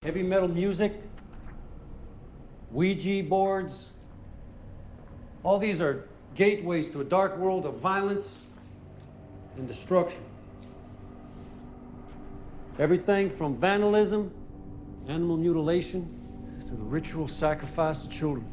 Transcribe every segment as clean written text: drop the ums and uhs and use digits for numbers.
heavy metal music, Ouija boards. All these are gateways to a dark world of violence and destruction. Everything from vandalism, animal mutilation, to the ritual sacrifice of children.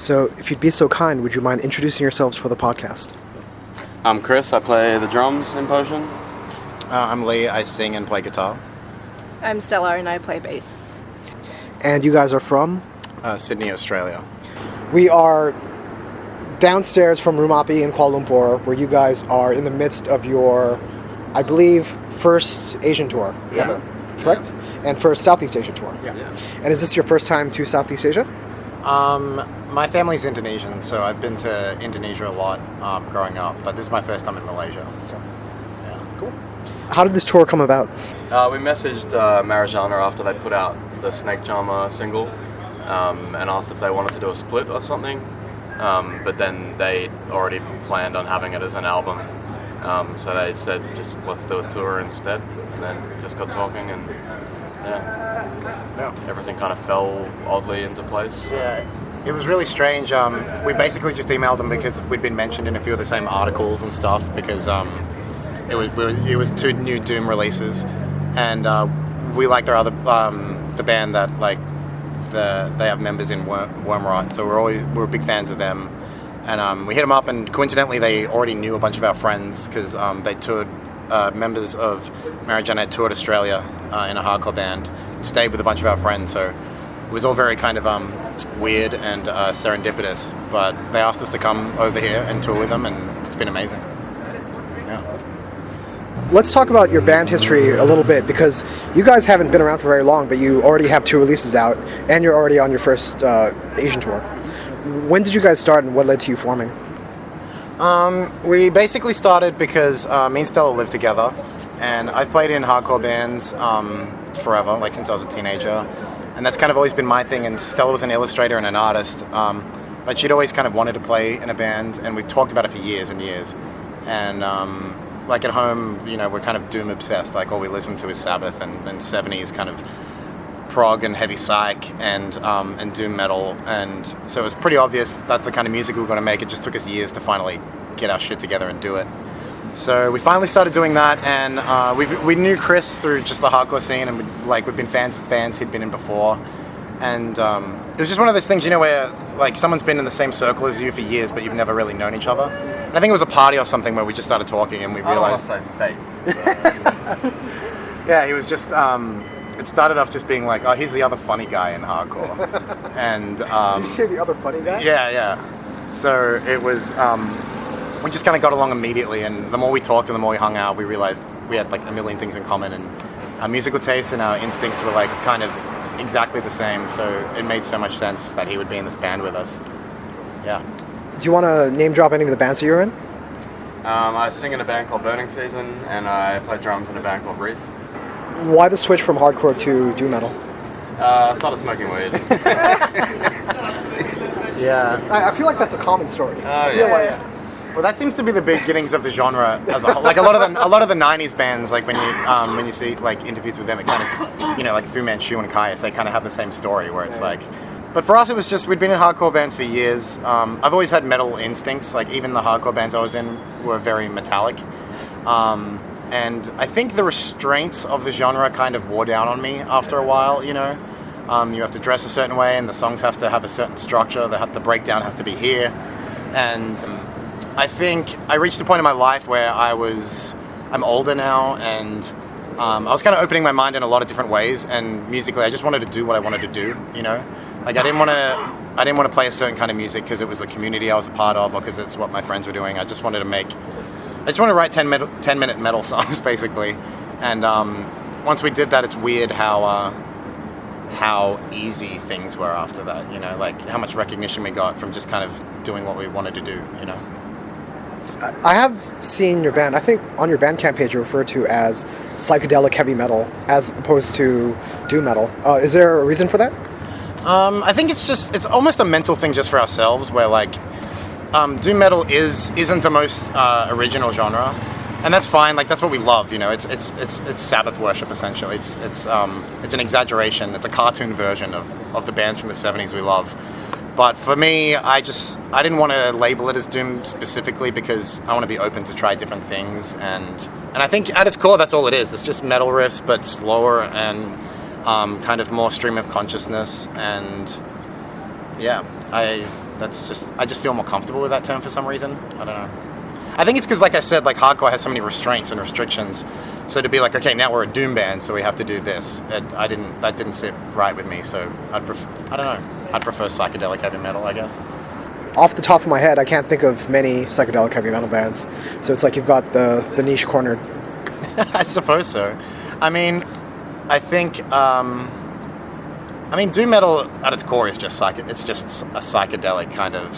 So, if you'd be so kind, would you mind introducing yourselves for the podcast? I'm Chris. I play the drums in Potion. I'm Lee. I sing and play guitar. I'm Stella and I play bass. And you guys are from? Sydney, Australia. We are downstairs from Rumah Api in Kuala Lumpur, where you guys are in the midst of your, I believe, first Asian tour ever, correct? And first Southeast Asia tour. Yeah. And is this your first time to Southeast Asia? My family's Indonesian, so I've been to Indonesia a lot growing up, but this is my first time in Malaysia. So, yeah. Cool. How did this tour come about? We messaged Marijannah after they put out the Snake Charmer single and asked if they wanted to do a split or something, but then they already planned on having it as an album, so they said just let's do a tour instead, and then just got talking and everything kind of fell oddly into place. Yeah, it was really strange. We basically just emailed them because we'd been mentioned in a few of the same articles and stuff because it was 2 new Doom releases, and we like their other the band that they have members in Wormrot, so we're big fans of them, and we hit them up, and coincidentally they already knew a bunch of our friends because they toured. Members of Marijannah toured Australia in a hardcore band, stayed with a bunch of our friends, so it was all very kind of weird and serendipitous, but they asked us to come over here and tour with them, and it's been amazing. Yeah. Let's talk about your band history a little bit, because you guys haven't been around for very long, but you already have 2 releases out, and you're already on your first Asian tour. When did you guys start, and what led to you forming? We basically started because me and Stella lived together, and I've played in hardcore bands forever, like since I was a teenager, and that's kind of always been my thing, and Stella was an illustrator and an artist, but she'd always kind of wanted to play in a band, and we talked about it for years and years, and like at home, you know, we're kind of Doom obsessed, like all we listen to is Sabbath and 70s kind of prog and heavy psych and doom metal, and so it was pretty obvious that's the kind of music we were going to make. It just took us years to finally get our shit together and do it. So we finally started doing that, and we knew Chris through just the hardcore scene, and we'd been fans of bands he'd been in before, and it was just one of those things, you know, where like someone's been in the same circle as you for years, but you've never really known each other. And I think it was a party or something where we just started talking, and we realized. I don't want to say fate. Yeah, he was just. It started off just being like, oh, he's the other funny guy in hardcore. And Did you say the other funny guy? Yeah. So it was, we just kind of got along immediately, and the more we talked and the more we hung out, we realized we had like a million things in common, and our musical tastes and our instincts were like kind of exactly the same, so it made so much sense that he would be in this band with us. Yeah. Do you want to name drop any of the bands that you're in? I sing in a band called Burning Season, and I play drums in a band called Wreath. Why the switch from hardcore to doom metal? I started smoking weed. Yeah. I feel like that's a common story. Oh, yeah. Well, that seems to be the beginnings of the genre as a whole. Like a lot of the '90s bands, like when you see like interviews with them, it kind of, you know, like Fu Manchu and Caius, they kind of have the same story where it's like. But for us, it was just we'd been in hardcore bands for years. I've always had metal instincts. Like even the hardcore bands I was in were very metallic. And I think the restraints of the genre kind of wore down on me after a while, you know. You have to dress a certain way, and the songs have to have a certain structure. The breakdown has to be here. And I think I reached a point in my life where I'm older now, and I was kind of opening my mind in a lot of different ways. And musically, I just wanted to do what I wanted to do, you know. Like I didn't want to play a certain kind of music because it was the community I was a part of, or because it's what my friends were doing. I just wanted to write 10-minute metal songs, basically. And once we did that, it's weird how easy things were after that, you know, like how much recognition we got from just kind of doing what we wanted to do, you know. I have seen your band, I think on your Bandcamp page you refer to as psychedelic heavy metal as opposed to doom metal. Is there a reason for that? I think it's almost a mental thing just for ourselves, where like doom metal isn't the most original genre, and that's fine. Like that's what we love, you know. It's Sabbath worship essentially. It's an exaggeration. It's a cartoon version of the bands from the '70s we love. But for me, I didn't want to label it as doom specifically because I want to be open to try different things, and I think at its core that's all it is. It's just metal riffs, but slower and kind of more stream of consciousness. And yeah, I just feel more comfortable with that term for some reason. I don't know. I think it's because, like I said, like hardcore has so many restraints and restrictions. So to be like, okay, now we're a doom band, so we have to do this. That didn't sit right with me. So I'd prefer psychedelic heavy metal, I guess. Off the top of my head, I can't think of many psychedelic heavy metal bands. So it's like you've got the niche cornered. I suppose so. I mean, I think, doom metal at its core is just it's just a psychedelic kind of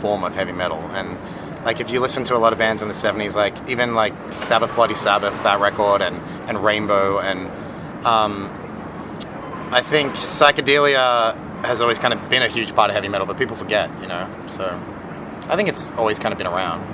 form of heavy metal. And like if you listen to a lot of bands in the 70s, like even like Sabbath Bloody Sabbath, that record, and Rainbow, and I think psychedelia has always kind of been a huge part of heavy metal, but people forget, you know. So I think it's always kind of been around.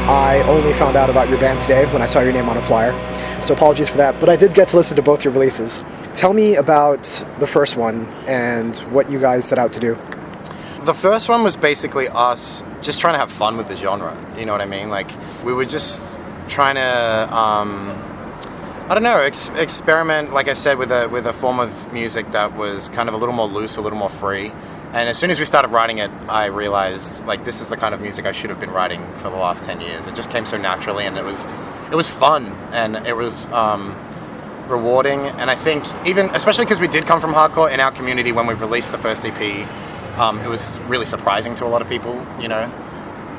I only found out about your band today when I saw your name on a flyer. so apologies for that. But I did get to listen to both your releases. Tell me about the first one and what you guys set out to do. The first one was basically us just trying to have fun with the genre. You know what I mean? Like, we were just trying to, I don't know, experiment, like I said, with a form of music that was kind of a little more loose, a little more free. And as soon as we started writing it, I realized, like, this is the kind of music I should have been writing for the last 10 years. It just came so naturally, and it was fun, and it was rewarding. And I think, even, especially because we did come from hardcore in our community when we released the first EP, it was really surprising to a lot of people, you know.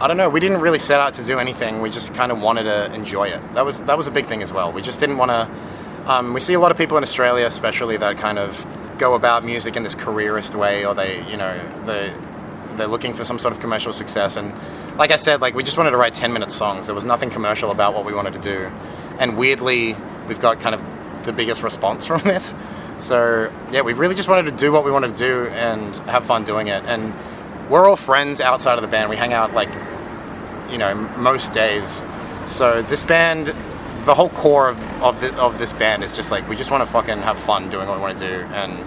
I don't know, we didn't really set out to do anything, we just kind of wanted to enjoy it. That was a big thing as well. We just didn't want to, we see a lot of people in Australia especially that kind of go about music in this careerist way, or they're looking for some sort of commercial success. And like I said, like, we just wanted to write 10-minute songs. There was nothing commercial about what we wanted to do. And weirdly, we've got kind of the biggest response from this. So yeah, we really just wanted to do what we wanted to do and have fun doing it. And we're all friends outside of the band. We hang out, like, you know, most days. So this band, the whole core of this band is just like, we just want to fucking have fun doing what we want to do, and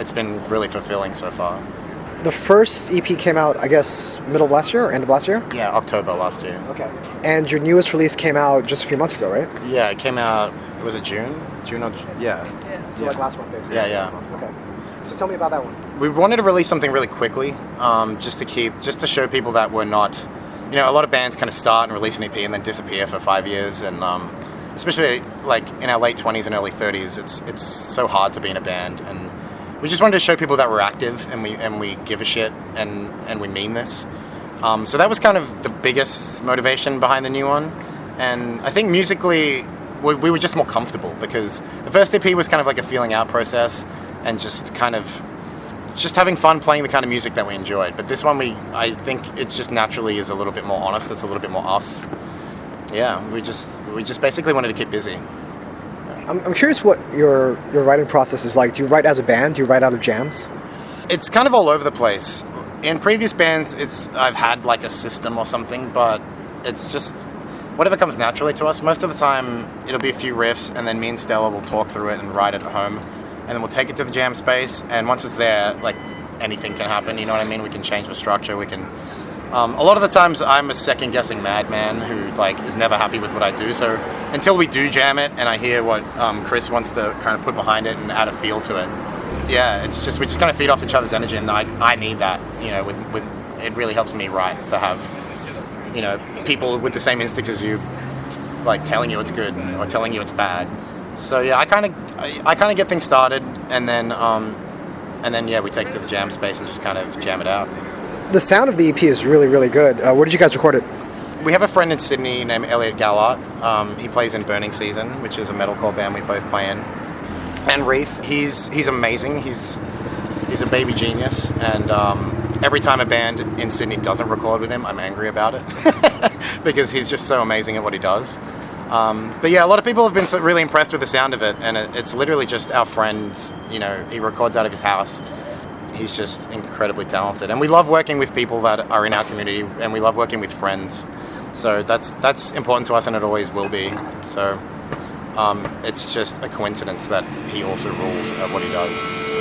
it's been really fulfilling so far. The first EP came out, I guess, middle of last year or end of last year? Yeah, October last year. Okay. And your newest release came out just a few months ago, right? Yeah, it came out, was it June? Yeah. So like last month, basically. Yeah. Okay. So tell me about that one. We wanted to release something really quickly, just to show people that we're not, you know, a lot of bands kind of start and release an EP and then disappear for 5 years, and especially like in our late 20s and early 30s, it's so hard to be in a band, and we just wanted to show people that we're active and we give a shit and we mean this. So that was kind of the biggest motivation behind the new one, and I think musically we were just more comfortable because the first EP was kind of like a feeling out process and just kind of just having fun playing the kind of music that we enjoyed. But this one, I think it just naturally is a little bit more honest. It's a little bit more us. Yeah, we just basically wanted to keep busy. I'm curious what your writing process is like. Do you write as a band? Do you write out of jams? It's kind of all over the place. In previous bands, I've had like a system or something, but it's just whatever comes naturally to us. Most of the time, it'll be a few riffs, and then me and Stella will talk through it and write it at home. And then we'll take it to the jam space, and once it's there, like, anything can happen, you know what I mean? We can change the structure, we can... a lot of the times, I'm a second-guessing madman who, like, is never happy with what I do, so until we do jam it, and I hear what Chris wants to kind of put behind it and add a feel to it, yeah, it's just, we just kind of feed off each other's energy, and I need that, you know, with it really helps me write, to have, you know, people with the same instincts as you, like, telling you it's good, or telling you it's bad. So yeah, I kind of get things started, and then yeah, we take it to the jam space and just kind of jam it out. The sound of the EP is really, really good. Where did you guys record it? We have a friend in Sydney named Elliot Gallart. He plays in Burning Season, which is a metalcore band we both play in. And Reith, he's amazing. He's a baby genius, and every time a band in Sydney doesn't record with him, I'm angry about it because he's just so amazing at what he does. But yeah, a lot of people have been really impressed with the sound of it, and it's literally just our friend, you know, he records out of his house. He's just incredibly talented, and we love working with people that are in our community, and we love working with friends. So that's important to us, and it always will be. So it's just a coincidence that he also rules at what he does. So.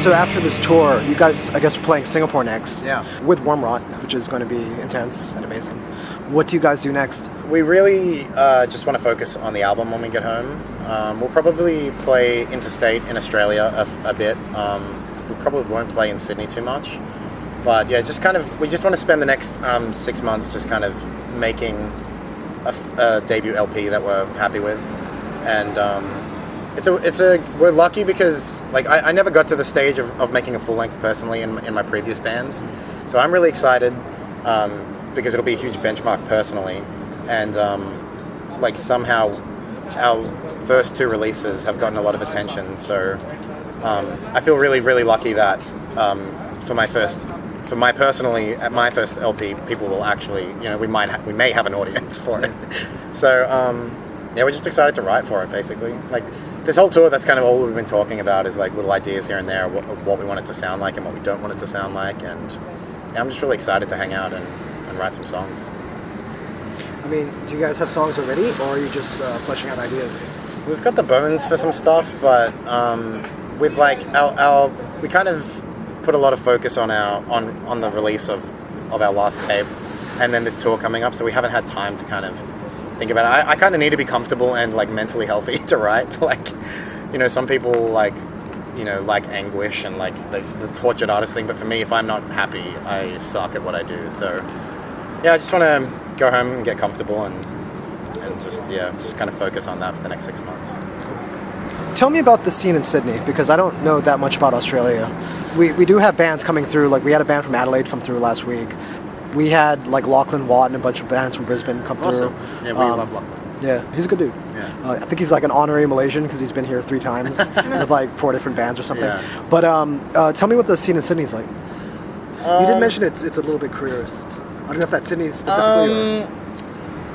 So after this tour, you guys, I guess, are playing Singapore next. Yeah. With Warm Rot, which is going to be intense and amazing. What do you guys do next? We really just want to focus on the album when we get home. We'll probably play interstate in Australia a bit. We probably won't play in Sydney too much. But yeah, we just want to spend the next 6 months just kind of making a debut LP that we're happy with. And we're lucky because like I never got to the stage of making a full length personally in my previous bands. So I'm really excited because it'll be a huge benchmark personally. And like somehow our first 2 releases have gotten a lot of attention. So I feel really, really lucky that at my first LP, people will actually, we may have an audience for it. So yeah, we're just excited to write for it, basically. Like this whole tour, that's kind of all we've been talking about is like little ideas here and there of what we want it to sound like and what we don't want it to sound like. And yeah, I'm just really excited to hang out and write some songs. I mean, do you guys have songs already, or are you just fleshing out ideas? We've got the bones for some stuff, but with like we kind of put a lot of focus on the release of our last tape, and then this tour coming up, so we haven't had time to kind of think about it. I kind of need to be comfortable and like mentally healthy to write. Like, some people like anguish and like the tortured artist thing, but for me, if I'm not happy, I suck at what I do. So yeah, I just want to go home and get comfortable and just kind of focus on that for the next 6 months. Tell me about the scene in Sydney, because I don't know that much about Australia. We do have bands coming through. Like we had a band from Adelaide come through last week. We had like Lachlan Watt and a bunch of bands from Brisbane come through. Yeah, we love Lachlan. Yeah, he's a good dude. Yeah. I think he's like an honorary Malaysian because he's been here 3 times with like 4 different bands or something. Yeah. But tell me what the scene in Sydney's like. You did mention it's a little bit careerist. I don't know if that's Sydney specifically.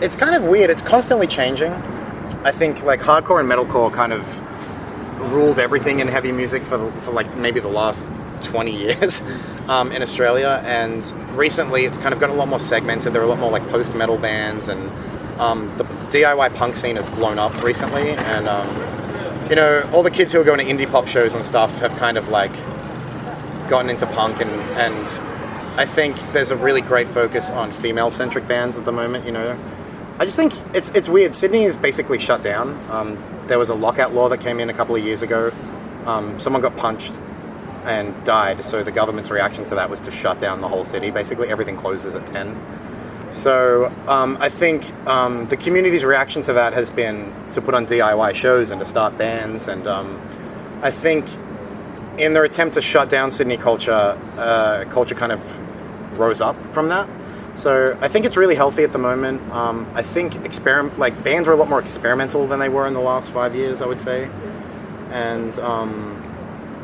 It's kind of weird. It's constantly changing. I think like hardcore and metalcore kind of ruled everything in heavy music for like maybe the last 20 years in Australia, and recently it's kind of got a lot more segmented. There are a lot more like post-metal bands, and the DIY punk scene has blown up recently, and all the kids who are going to indie pop shows and stuff have kind of like gotten into punk, and I think there's a really great focus on female-centric bands at the moment. I just think it's weird. Sydney is basically shut down. There was a lockout law that came in a couple of years ago. Someone got punched and died, so the government's reaction to that was to shut down the whole city. Basically, everything closes at 10. So I think the community's reaction to that has been to put on DIY shows and to start bands. And I think in their attempt to shut down Sydney culture, culture kind of rose up from that. So I think it's really healthy at the moment. I think bands are a lot more experimental than they were in the last 5 years, I would say. And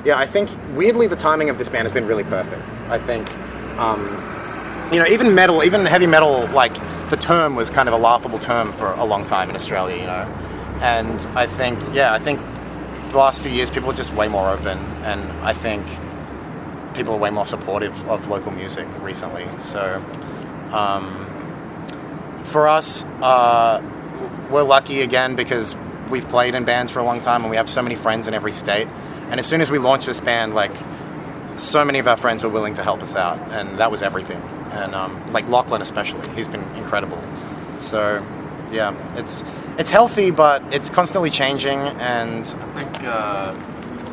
yeah, I think weirdly the timing of this band has been really perfect. I think even heavy metal, like the term was kind of a laughable term for a long time in Australia, And I think the last few years people are just way more open, and I think people are way more supportive of local music recently. So for us, we're lucky again because we've played in bands for a long time and we have so many friends in every state. And as soon as we launched this band, like so many of our friends were willing to help us out, and that was everything. And like Lachlan especially, he's been incredible. So yeah, it's healthy, but it's constantly changing, and I think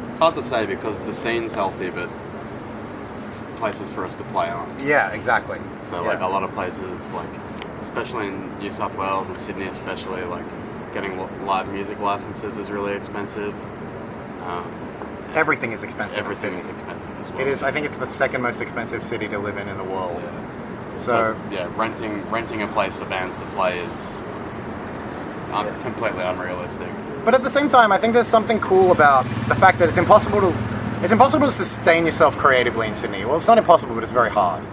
it's hard to say because the scene's healthy, but places for us to play on. Yeah, exactly. So like a lot of places, like especially in New South Wales and Sydney especially, like getting live music licenses is really expensive. Everything is expensive. Everything is expensive as well. It is. I think it's the second most expensive city to live in the world. Yeah. So yeah, renting a place for bands to play is completely unrealistic. But at the same time, I think there's something cool about the fact that it's impossible to sustain yourself creatively in Sydney. Well, it's not impossible, but it's very hard.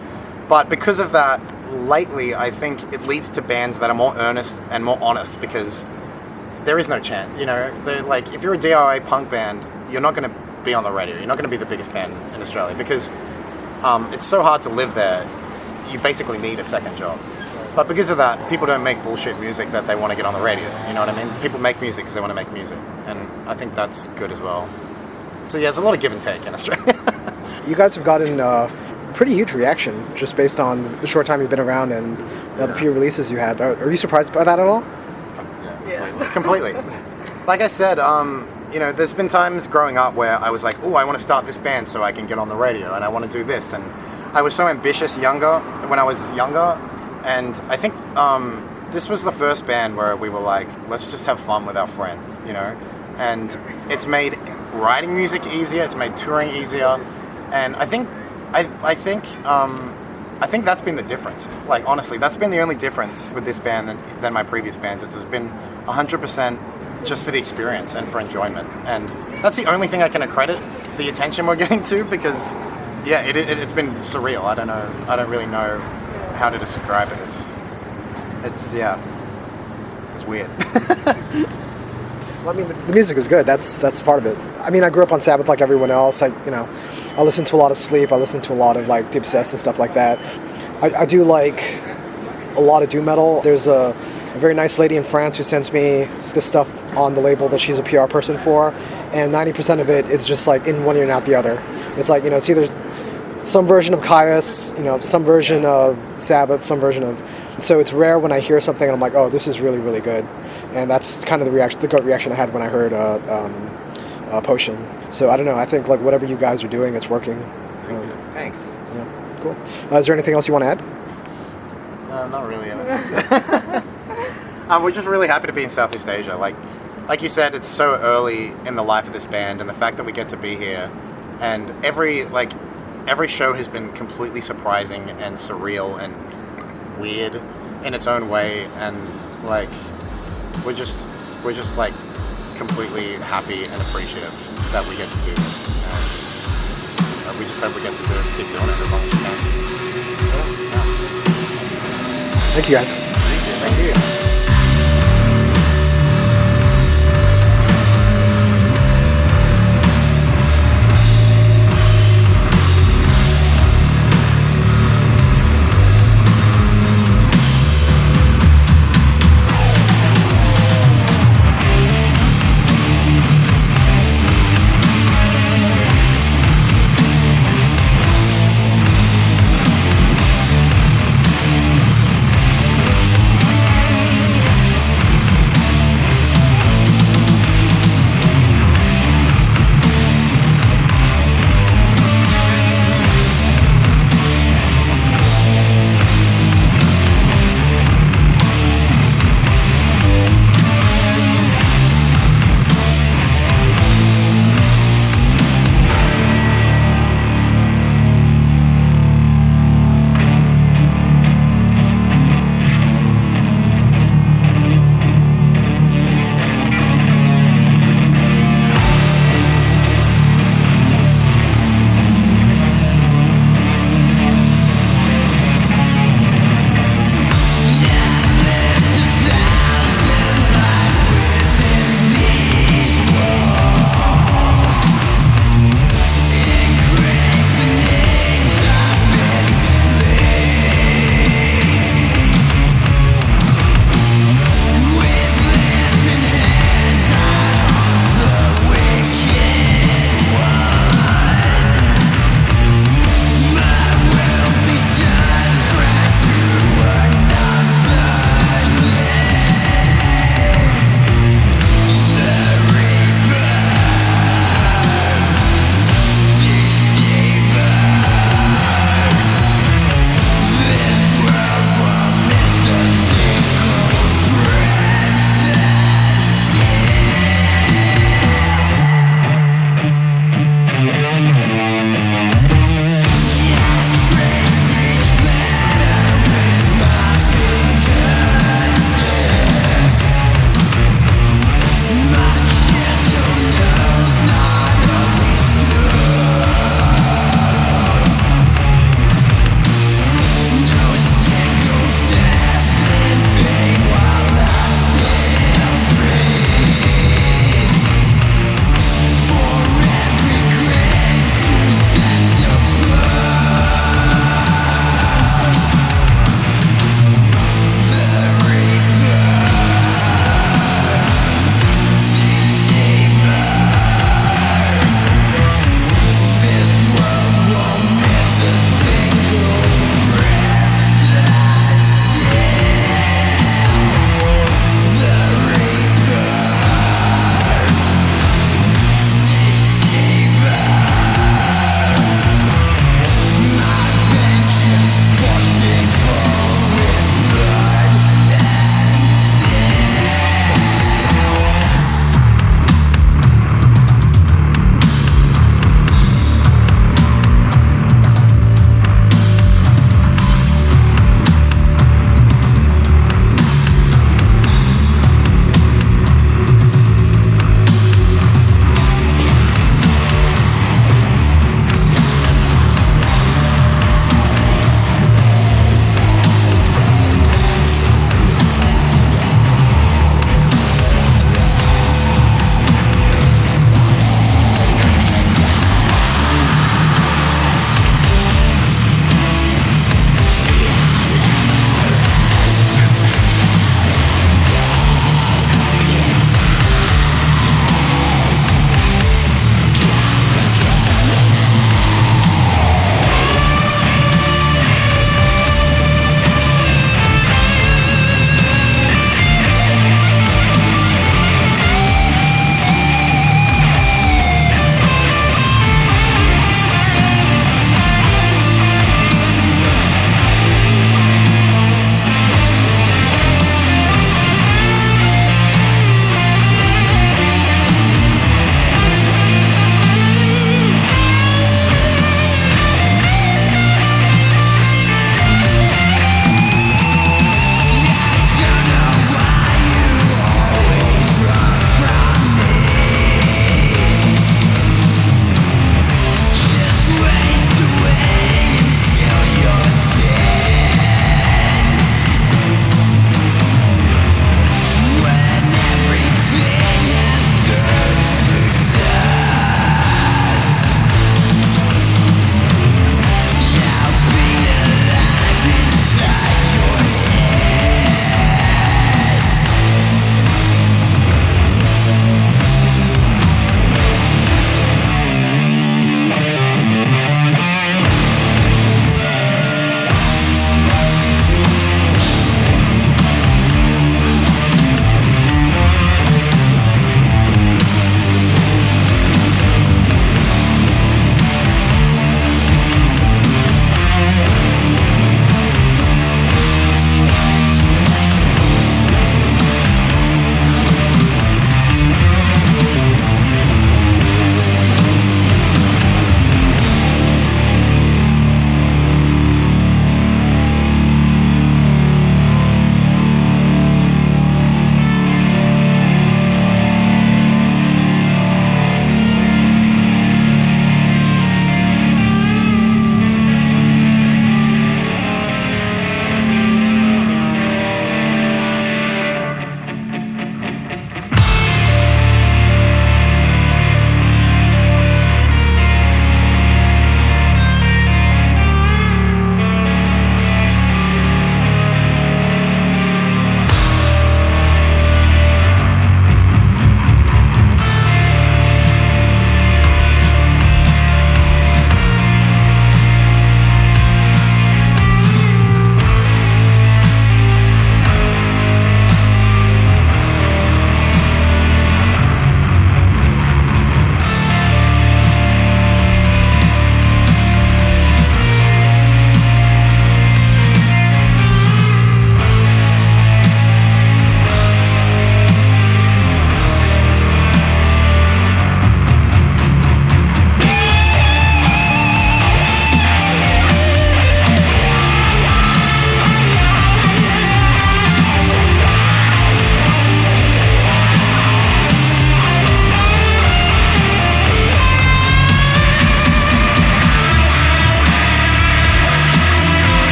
But because of that, lately, I think it leads to bands that are more earnest and more honest because there is no chance. They're like, if you're a DIY punk band, you're not going to be on the radio. You're not going to be the biggest band in Australia because it's so hard to live there. You basically need a second job. But because of that, people don't make bullshit music that they want to get on the radio. You know what I mean? People make music because they want to make music. And I think that's good as well. So yeah, there's a lot of give and take in Australia. You guys have gotten pretty huge reaction just based on the short time you've been around and the few releases you had. Are you surprised by that at all? Yeah, completely. Like I said, there's been times growing up where I was like, oh, I want to start this band so I can get on the radio, and I want to do this. And I was so ambitious when I was younger, and I think this was the first band where we were like, let's just have fun with our friends, And it's made writing music easier, it's made touring easier, and I think that's been the difference. Like, honestly, that's been the only difference with this band than my previous bands. It's been 100% just for the experience and for enjoyment. And that's the only thing I can accredit the attention we're getting to, because, yeah, it's been surreal. I don't really know how to describe it. It's weird. Well, I mean, the music is good. That's part of it. I mean, I grew up on Sabbath like everyone else. I listen to a lot of Sleep. I listen to a lot of like Deep Obsessed and stuff like that. I do like a lot of doom metal. There's a very nice lady in France who sends me this stuff on the label that she's a PR person for, and 90% of it is just like in one ear and out the other. It's like, it's either some version of Caius, some version of Sabbath, some version of... So it's rare when I hear something and I'm like, oh, this is really, really good. And that's kind of the gut reaction I had when I heard Potion. So I don't know, I think like whatever you guys are doing, it's working. Thanks. Yeah, cool. Is there anything else you want to add? No, not really. We're just really happy to be in Southeast Asia. Like you said, it's so early in the life of this band, and the fact that we get to be here, and every show has been completely surprising and surreal and weird in its own way, and like we're just like completely happy and appreciative that we get to do this, and we just hope we get to keep doing it as long as we can. Thank you guys.